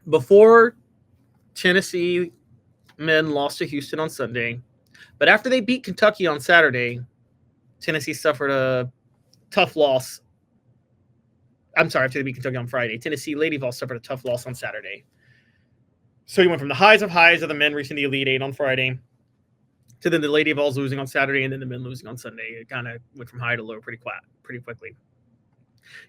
Before Tennessee men lost to Houston on Sunday, but after they beat Kentucky on Saturday, Tennessee suffered a tough loss. I'm sorry, after they beat Kentucky on Friday, Tennessee Lady Vols suffered a tough loss on Saturday. So you went from the highs of the men reaching the Elite Eight on Friday to then the Lady Vols losing on Saturday and then the men losing on Sunday. It kind of went from high to low pretty quickly.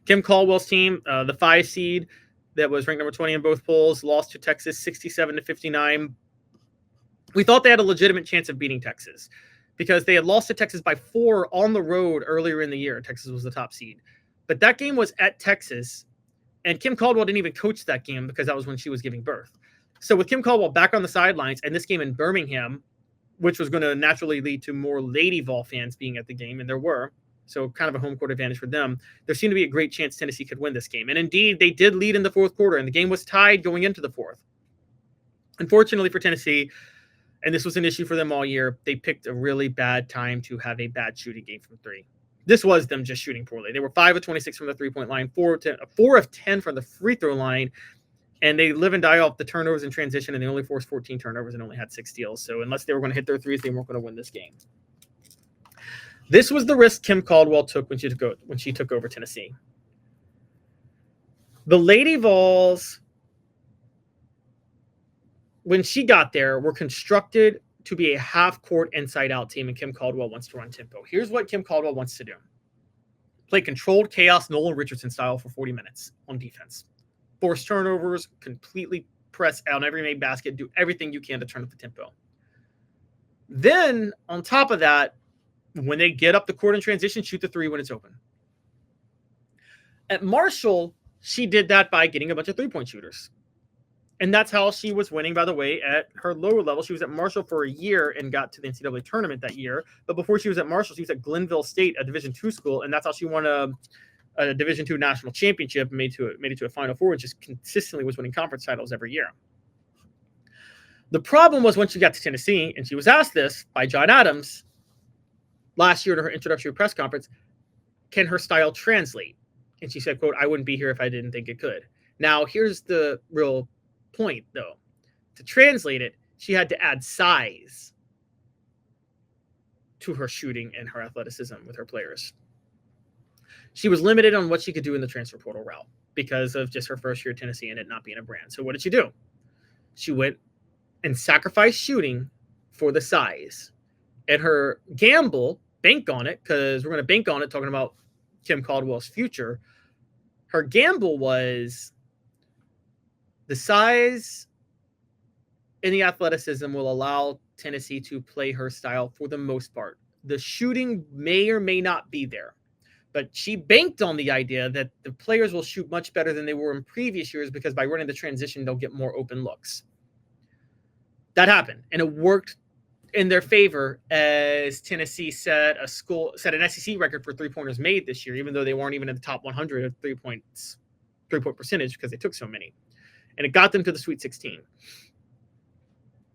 Kim Caldwell's team, the 5 seed that was ranked number 20 in both polls, lost to Texas 67-59. We thought they had a legitimate chance of beating Texas because they had lost to Texas by 4 on the road earlier in the year. Texas was the top seed. But that game was at Texas, and Kim Caldwell didn't even coach that game because that was when she was giving birth. So with Kim Caldwell back on the sidelines and this game in Birmingham, which was going to naturally lead to more Lady Vol fans being at the game, and there were, so kind of a home court advantage for them, there seemed to be a great chance Tennessee could win this game. And indeed, they did lead in the fourth quarter, and the game was tied going into the fourth. Unfortunately for Tennessee, and this was an issue for them all year, they picked a really bad time to have a bad shooting game from 3. This was them just shooting poorly. They were 5 of 26 from the three-point line, 4 of 10 from the free throw line, and they live and die off the turnovers in transition, and they only forced 14 turnovers and only had 6 steals. So unless they were going to hit their threes, they weren't going to win this game. This was the risk Kim Caldwell took when she took over Tennessee. The Lady Vols, when she got there, were constructed to be a half-court inside-out team, and Kim Caldwell wants to run tempo. Here's what Kim Caldwell wants to do. Play controlled chaos Nolan Richardson style for 40 minutes on defense. Force turnovers, completely press out every made basket, do everything you can to turn up the tempo. Then, on top of that, when they get up the court in transition, shoot the 3 when it's open. At Marshall, she did that by getting a bunch of three-point shooters. And that's how she was winning, by the way, at her lower level. She was at Marshall for a year and got to the NCAA tournament that year. But before she was at Marshall, she was at Glenville State, a Division II school, and that's how she won a Division II national championship and made it to a Final Four, and just consistently was winning conference titles every year. The problem was when she got to Tennessee, and she was asked this by John Adams last year in her introductory press conference, can her style translate? And she said, quote, "I wouldn't be here if I didn't think it could." Now, here's the real point, though. To translate it, she had to add size to her shooting and her athleticism with her players. She was limited on what she could do in the transfer portal route because of just her first year at Tennessee and it not being a brand. So what did she do? She went and sacrificed shooting for the size. And her gamble, bank on it, because we're going to bank on it talking about Kim Caldwell's future. Her gamble was the size and the athleticism will allow Tennessee to play her style for the most part. The shooting may or may not be there, but she banked on the idea that the players will shoot much better than they were in previous years because by running the transition, they'll get more open looks. That happened, and it worked in their favor as Tennessee set an SEC record for three-pointers made this year, even though they weren't even in the top 100 of three-point percentage because they took so many. And it got them to the Sweet 16.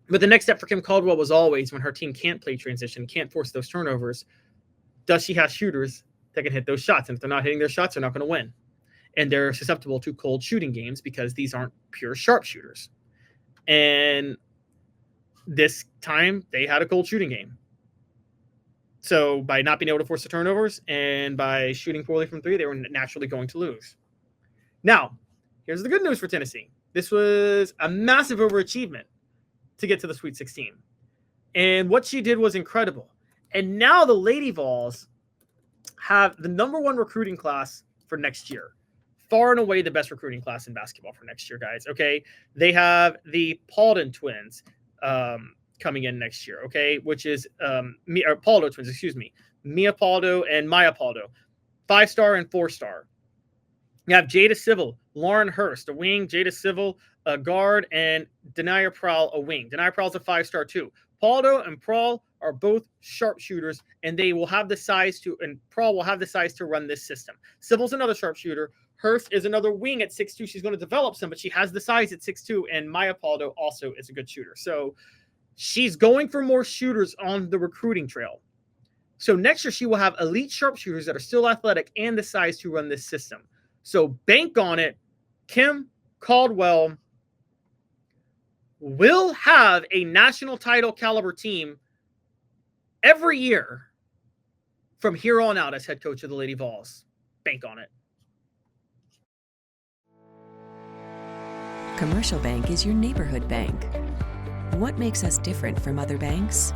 But the next step for Kim Caldwell was always when her team can't play transition, can't force those turnovers, does she have shooters that can hit those shots? And if they're not hitting their shots, they're not going to win. And they're susceptible to cold shooting games because these aren't pure sharpshooters. And this time, they had a cold shooting game. So by not being able to force the turnovers and by shooting poorly from 3, they were naturally going to lose. Now, here's the good news for Tennessee. This was a massive overachievement to get to the Sweet 16. And what she did was incredible. And now the Lady Vols have the number 1 recruiting class for next year. Far and away the best recruiting class in basketball for next year, guys. Okay. They have the Paulden twins coming in next year. Okay. Which is Paldo twins, excuse me. Mia Paldo and Maya Paldo. 5-star and 4-star. You have Jada Civil, Lauren Hurst, a wing, Jada Civil, a guard, and Denia Prowl, a wing. Denia Prowl's a 5-star too. Paldo and Prowl are both sharpshooters, and they will have the size to, and Prowl will have the size to run this system. Civil's another sharpshooter. Hurst is another wing at 6'2". She's going to develop some, but she has the size at 6'2", and Maya Paldo also is a good shooter. So she's going for more shooters on the recruiting trail. So next year, she will have elite sharpshooters that are still athletic and the size to run this system. So bank on it. Kim Caldwell will have a national title caliber team every year from here on out as head coach of the Lady Vols. Bank on it. Commercial Bank is your neighborhood bank. What makes us different from other banks?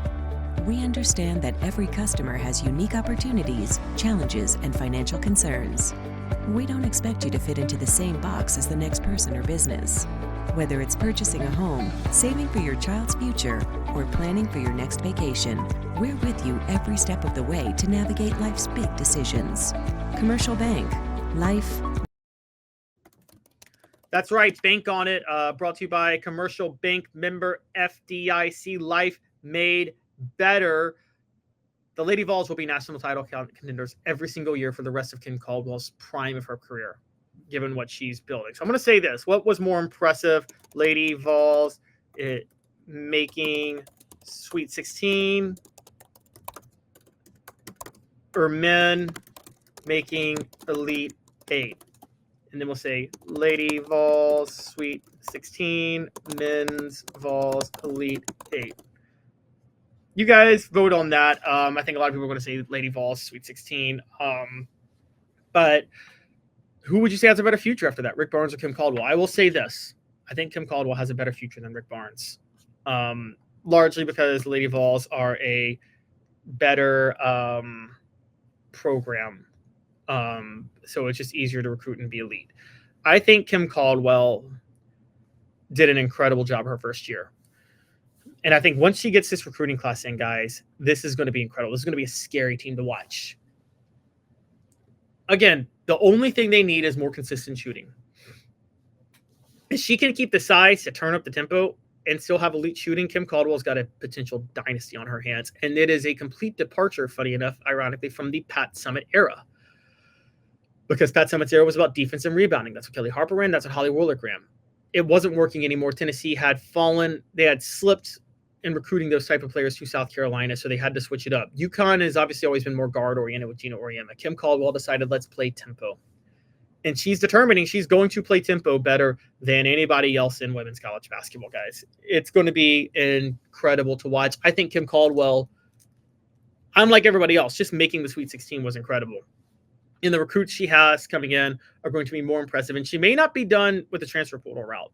We understand that every customer has unique opportunities, challenges, and financial concerns. We don't expect you to fit into the same box as the next person or business. Whether it's purchasing a home, saving for your child's future, or planning for your next vacation, we're with you every step of the way to navigate life's big decisions. Commercial Bank. Life. That's right. Bank on it. Brought to you by Commercial Bank, member FDIC. Life made better. The Lady Vols will be national title contenders every single year for the rest of Kim Caldwell's prime of her career, given what she's building. So I'm going to say this. What was more impressive? Lady Vols making Sweet 16 or men making Elite 8? And then we'll say Lady Vols Sweet 16, Men's Vols Elite 8. You guys vote on that. I think a lot of people are going to say Lady Vols Sweet 16. But who would you say has a better future after that, Rick Barnes or Kim Caldwell? I will say this. I think Kim Caldwell has a better future than Rick Barnes, largely because Lady Vols are a better program. So it's just easier to recruit and be elite. I think Kim Caldwell did an incredible job her first year. And I think once she gets this recruiting class in, guys, this is going to be incredible. This is going to be a scary team to watch. Again, the only thing they need is more consistent shooting. If she can keep the size to turn up the tempo and still have elite shooting, Kim Caldwell's got a potential dynasty on her hands. And it is a complete departure, funny enough, ironically, from the Pat Summitt era. Because Pat Summitt's era was about defense and rebounding. That's what Kelly Harper ran. That's what Holly Woolard ran. It wasn't working anymore. Tennessee had fallen. They had slipped in recruiting those type of players to South Carolina, so they had to switch it up. UConn has obviously always been more guard-oriented with Gina Oriema. Kim Caldwell decided, let's play tempo. And she's determining she's going to play tempo better than anybody else in women's college basketball, guys. It's going to be incredible to watch. I think Kim Caldwell, unlike everybody else, just making the Sweet 16 was incredible. And the recruits she has coming in are going to be more impressive. And she may not be done with the transfer portal route.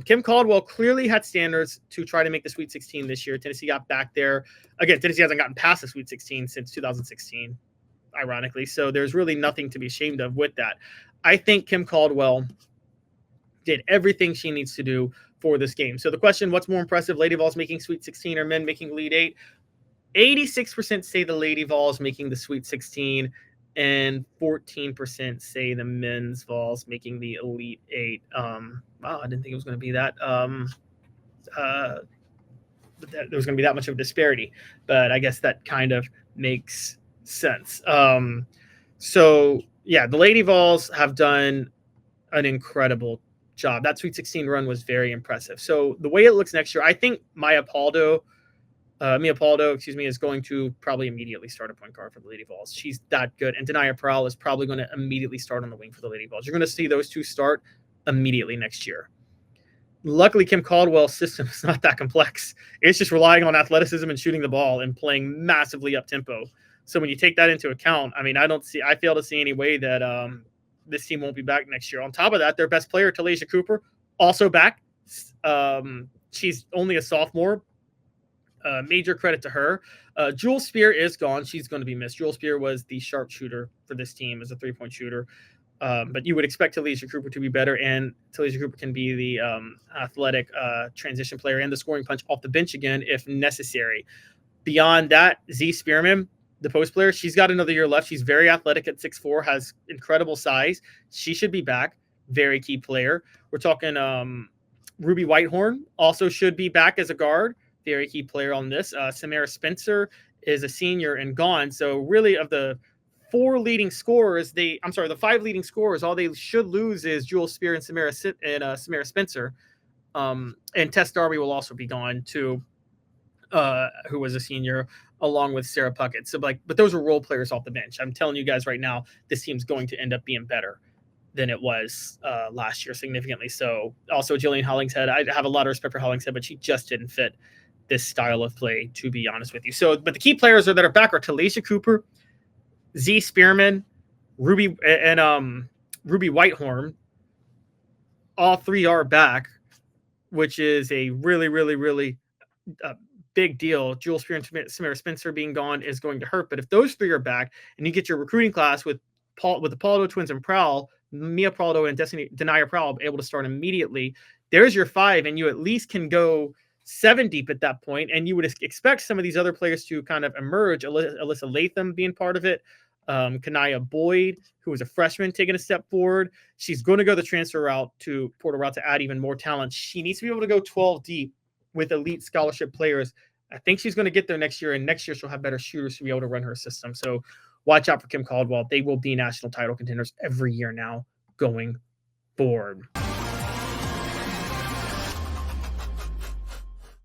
Kim Caldwell clearly had standards to try to make the Sweet 16 this year. Tennessee got back there. Again, Tennessee hasn't gotten past the Sweet 16 since 2016, ironically. So there's really nothing to be ashamed of with that. I think Kim Caldwell did everything she needs to do for this game. So the question, what's more impressive, Lady Vols making Sweet 16 or men making Elite 8? 86% say the Lady Vols making the Sweet 16. And 14% say the men's Vols making the Elite 8. Wow, I didn't think it was going to be that. There was going to be that much of a disparity, but I guess that kind of makes sense. So yeah, the Lady Vols have done an incredible job. That Sweet 16 run was very impressive. So the way it looks next year, I think Mia Paldo, is going to probably immediately start a point guard for the Lady Vols. She's that good. And Denia Apparel is probably going to immediately start on the wing for the Lady Vols. You're going to see those two start immediately next year. Luckily, Kim Caldwell's system is not that complex. It's just relying on athleticism and shooting the ball and playing massively up tempo. So when you take that into account, I mean, I fail to see any way that this team won't be back next year. On top of that, their best player, Talaysia Cooper, also back. She's only a sophomore. Major credit to her. Jewel Spear is gone. She's going to be missed. Jewel Spear was the sharpshooter for this team as a three-point shooter. But you would expect Talaysia Cooper to be better, and Talaysia Cooper can be the athletic transition player and the scoring punch off the bench again if necessary. Beyond that, Z Spearman, the post player, she's got another year left. She's very athletic at 6'4", has incredible size. She should be back. Very key player. We're talking Ruby Whitehorn also should be back as a guard. Very key player on this. Samara Spencer is a senior and gone. So really of the five leading scorers, all they should lose is Jewel Spear and Samara Spencer. And Tess Darby will also be gone too, who was a senior, along with Sarah Puckett. So but those are role players off the bench. I'm telling you guys right now, this team's going to end up being better. than it was last year, significantly so. Also, Jillian Hollingshead, I have a lot of respect for Hollingshead, but she just didn't fit this style of play, to be honest with you. So, but the key players that are back are Talisha Cooper, Z Spearman, Ruby Whitehorn. All three are back, which is a really, really, really big deal. Jules Spear Spencer being gone is going to hurt. But if those three are back and you get your recruiting class with the Paldo twins and Prowl, Mia Paldo and Denia Prowl able to start immediately, there's your 5, and you at least can go 7 deep at that point. And you would expect some of these other players to kind of emerge. Alyssa Latham being part of it. Kanaya Boyd, who was a freshman, taking a step forward. She's going to go the transfer route to portal route to add even more talent. She needs to be able to go 12 deep with elite scholarship players. I think she's going to get there next year, and next year she'll have better shooters to be able to run her system. So watch out for Kim Caldwell. They will be national title contenders every year now going forward.